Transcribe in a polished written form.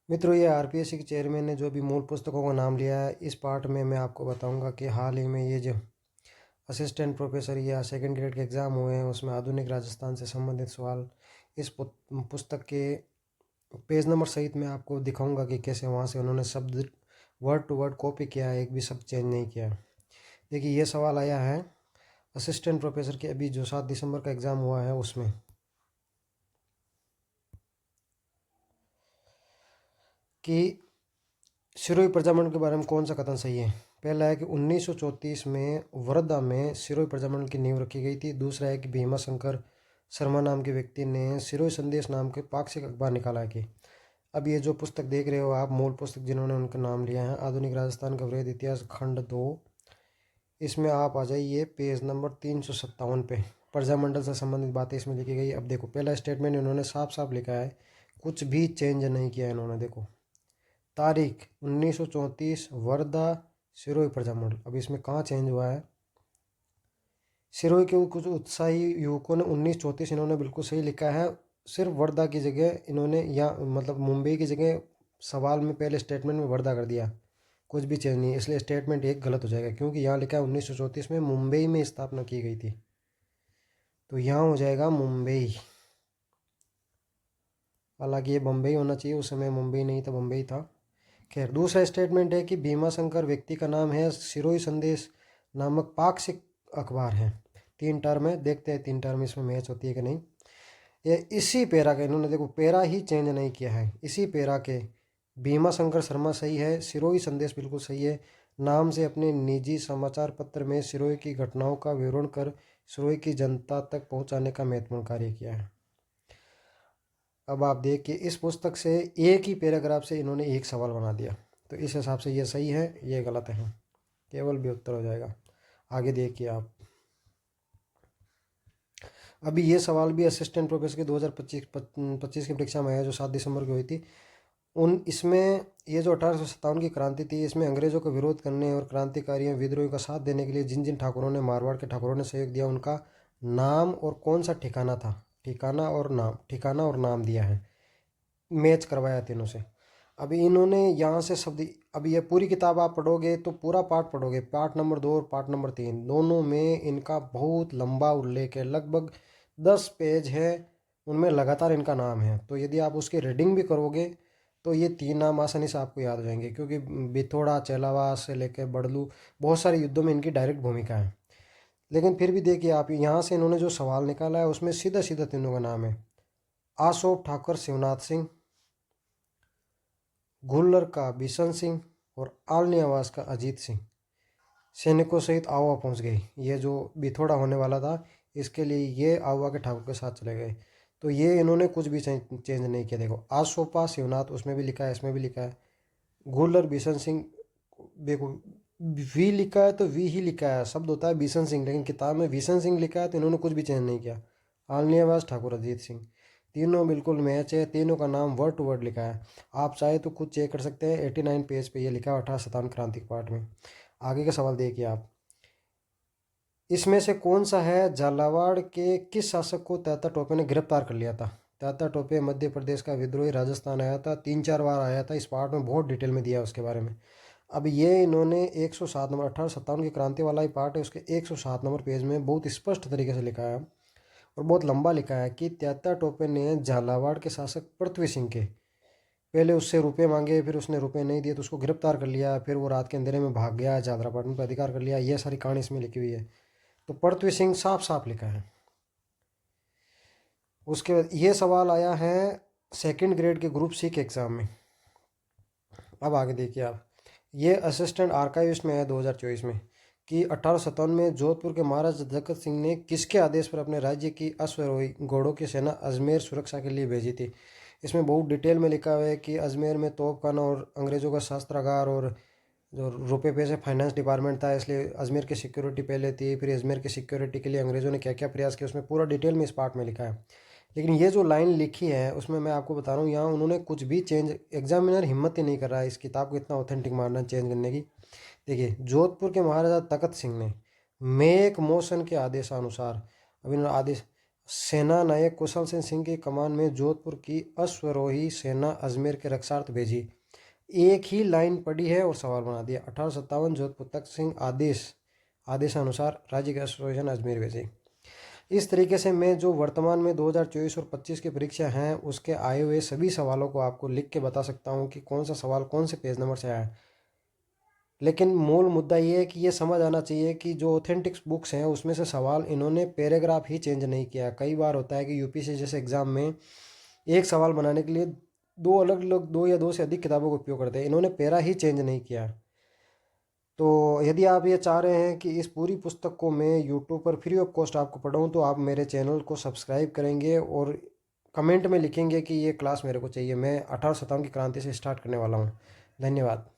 मित्रों, ये आरपीएससी के चेयरमैन ने जो भी मूल पुस्तकों का नाम लिया है, इस पार्ट में मैं आपको बताऊंगा कि हाल ही में ये जो असिस्टेंट प्रोफेसर या सेकंड ग्रेड के एग्ज़ाम हुए हैं, उसमें आधुनिक राजस्थान से संबंधित सवाल इस पुस्तक के पेज नंबर सहित मैं आपको दिखाऊंगा कि कैसे वहाँ से उन्होंने शब्द वर्ड टू वर्ड कॉपी किया है, एक भी शब्द चेंज नहीं किया। देखिए, ये सवाल आया है असिस्टेंट प्रोफेसर के अभी जो 7 दिसंबर का एग्ज़ाम हुआ है उसमें कि सिरोही प्रजामंडल के बारे में कौन सा कथन सही है। पहला है कि 1934 में वर्धा में सिरोही प्रजामंडल की नींव रखी गई थी। दूसरा है कि भीमा शंकर शर्मा नाम के व्यक्ति ने सिरोही संदेश नाम के पाक्षिक अखबार निकाला है कि अब ये जो पुस्तक देख रहे हो आप, मूल पुस्तक जिन्होंने उनका नाम लिया है, आधुनिक राजस्थान का वृहद इतिहास खंड 2, इसमें आप आ जाइए पेज नंबर 357 पे। प्रजामंडल से संबंधित बातें इसमें लिखी गई। अब देखो, पहला स्टेटमेंट इन्होंने साफ साफ लिखा है, कुछ भी चेंज नहीं किया इन्होंने। देखो, तारीख 1934, वर्धा, सिरोही प्रजामंडल। अब इसमें कहाँ चेंज हुआ है? सिरोही के कुछ उत्साही युवकों ने 1934 इन्होंने बिल्कुल सही लिखा है। सिर्फ वर्धा की जगह इन्होंने, या मतलब मुंबई की जगह सवाल में पहले स्टेटमेंट में वर्धा कर दिया। कुछ भी चेंज नहीं है, इसलिए स्टेटमेंट एक गलत हो जाएगा, क्योंकि यहाँ लिखा है 1934 में मुंबई में स्थापना की गई थी, तो यहाँ हो जाएगा मुंबई। हालांकि ये बम्बई होना चाहिए, उस समय मुंबई नहीं था, बम्बई था। खैर, दूसरा स्टेटमेंट है कि भीमा शंकर व्यक्ति का नाम है, सिरोही संदेश नामक पाक्षिक अखबार है। 3 टर्म है, देखते हैं 3 टर्म इसमें मैच होती है कि नहीं। ये इसी पेरा का, इन्होंने देखो पेरा ही चेंज नहीं किया है, इसी पेरा के भीमा शंकर शर्मा सही है, सिरोही संदेश बिल्कुल सही है। नाम से अपने निजी समाचार पत्र में सिरोही की घटनाओं का विवरण कर सिरोही की जनता तक पहुंचाने का महत्वपूर्ण कार्य किया है। अब आप देखिए, इस पुस्तक से एक ही पैराग्राफ से इन्होंने एक सवाल बना दिया, तो इस हिसाब से ये सही है, ये गलत है, केवल भी उत्तर हो जाएगा। आगे देखिए आप, अभी ये सवाल भी असिस्टेंट प्रोफेसर के 2025 की परीक्षा में आया, जो 7 दिसंबर की हुई थी। इसमें ये जो 1857 की क्रांति थी, इसमें अंग्रेजों का विरोध करने और क्रांतिकारियों विद्रोहियों का साथ देने के लिए जिन जिन ठाकुरों ने, मारवाड़ के ठाकुरों ने सहयोग दिया, उनका नाम और कौन सा ठिकाना था, ठिकाना और नाम दिया है, मैच करवाया तीनों से। अभी इन्होंने यहाँ से शब्द, अभी ये पूरी किताब आप पढ़ोगे तो पूरा पार्ट पढ़ोगे, पार्ट नंबर 2 और पार्ट नंबर 3 दोनों में इनका बहुत लंबा उल्लेख है, लगभग 10 पेज है, उनमें लगातार इनका नाम है। तो यदि आप उसकी रीडिंग भी करोगे तो ये 3 नाम आसानी से आपको याद हो जाएंगे, क्योंकि बिथोड़ा, चेलावास से लेकर बड़लू, बहुत सारे युद्धों में इनकी डायरेक्ट भूमिका है। लेकिन फिर भी देखिए आप, यहाँ से इन्होंने जो सवाल निकाला है उसमें सीधा सीधा तीनों का नाम है। आसोप ठाकुर शिवनाथ सिंह, गुल्लर का बिशन सिंह और आलनी आवास का अजीत सिंह सैनिकों सहित आवा पहुंच गई। ये जो बिथोड़ा होने वाला था, इसके लिए ये आवा के ठाकुर के साथ चले गए। तो ये इन्होंने कुछ भी चेंज नहीं किया। देखो, आसोपा शिवनाथ उसमें भी लिखा है, इसमें भी लिखा है। गुल्लर बिशन सिंह, देखो वी लिखा है तो वी ही लिखा है, शब्द होता है बिशन सिंह, लेकिन किताब में बिशन सिंह लिखा है, तो इन्होंने कुछ भी चेंज नहीं किया। आलनी आवास ठाकुर अजीत सिंह, तीनों बिल्कुल मैच है, तीनों का नाम वर्ड टू वर्ड लिखा है। आप चाहे तो खुद चेक कर सकते हैं, 89 पेज पे ये लिखा है 1857 क्रांतिक पाठ में। आगे का सवाल देखिए आप, इसमें से कौन सा है, झालावाड़ के किस शासक को तात्या टोपे ने गिरफ्तार कर लिया था? तात्या टोपे मध्य प्रदेश का विद्रोही, राजस्थान आया था, 3-4 बार आया था, इस पार्ट में बहुत डिटेल में दिया है उसके बारे में। अब ये इन्होंने 107 नंबर, 1857 की क्रांति वाला ही पार्ट है, उसके 107 नंबर पेज में बहुत स्पष्ट तरीके से लिखा है और बहुत लंबा लिखा है कि तात्या टोपे ने झालावाड़ के शासक पृथ्वी सिंह के, पहले उससे रुपए मांगे, फिर उसने रुपए नहीं दिए तो उसको गिरफ्तार कर लिया, फिर वो रात के अंधेरे में भाग गया, झालरापाटन पर अधिकार कर लिया। ये सारी कहानी इसमें लिखी हुई है, तो पृथ्वी सिंह साफ साफ लिखा है। उसके बाद ये सवाल आया है सेकंड ग्रेड के ग्रुप सी के एग्ज़ाम में। अब आगे देखिए आप, ये असिस्टेंट आर्काइविस्ट में है 2024 में कि 1857 में जोधपुर के महाराज जगत सिंह ने किसके आदेश पर अपने राज्य की अश्वारोही घोड़ों की सेना अजमेर सुरक्षा के लिए भेजी थी? इसमें बहुत डिटेल में लिखा हुआ है कि अजमेर में तोपखाना और अंग्रेज़ों का शस्त्रागार और जो रुपए पैसे फाइनेंस डिपार्टमेंट था, इसलिए अजमेर की सिक्योरिटी पहले थी, फिर अजमेर की सिक्योरिटी के लिए अंग्रेज़ों ने क्या क्या प्रयास किया, उसमें पूरा डिटेल में इस पार्ट में लिखा है। लेकिन ये जो लाइन लिखी है उसमें मैं आपको बता रहा हूँ, यहाँ उन्होंने कुछ भी चेंज, एग्जामिनर हिम्मत ही नहीं कर रहा है इस किताब को इतना ऑथेंटिक मानना, चेंज करने की। देखिए, जोधपुर के महाराजा तखत सिंह ने मेक मोशन के आदेशानुसार, अब इन्होंने आदेश, सेना नायक कुशल सेन सिंह की कमान में जोधपुर की अश्वरोही सेना अजमेर के रक्षार्थ भेजी। एक ही लाइन पढ़ी है और सवाल बना दिया। 1857 जोधपुर तख्त सिंह आदेशानुसार राज्य के अश्वरोही सेना अजमेर भेजी। इस तरीके से मैं जो वर्तमान में 2024 और 25 की परीक्षा हैं उसके आए हुए सभी सवालों को आपको लिख के बता सकता हूँ कि कौन सा सवाल कौन से पेज नंबर से आया है। लेकिन मूल मुद्दा ये है कि ये समझ आना चाहिए कि जो ऑथेंटिक्स बुक्स हैं उसमें से सवाल इन्होंने पैराग्राफ ही चेंज नहीं किया। कई बार होता है कि यूपीएससी जैसे एग्ज़ाम में एक सवाल बनाने के लिए दो अलग अलग, दो या दो से अधिक किताबों का उपयोग करते हैं, इन्होंने पैरा ही चेंज नहीं किया। तो यदि आप ये चाह रहे हैं कि इस पूरी पुस्तक को मैं यूट्यूब पर फ्री ऑफ कॉस्ट आपको पढ़ाऊँ तो आप मेरे चैनल को सब्सक्राइब करेंगे और कमेंट में लिखेंगे कि ये क्लास मेरे को चाहिए। मैं 1857 की क्रांति से स्टार्ट करने वाला हूँ। धन्यवाद।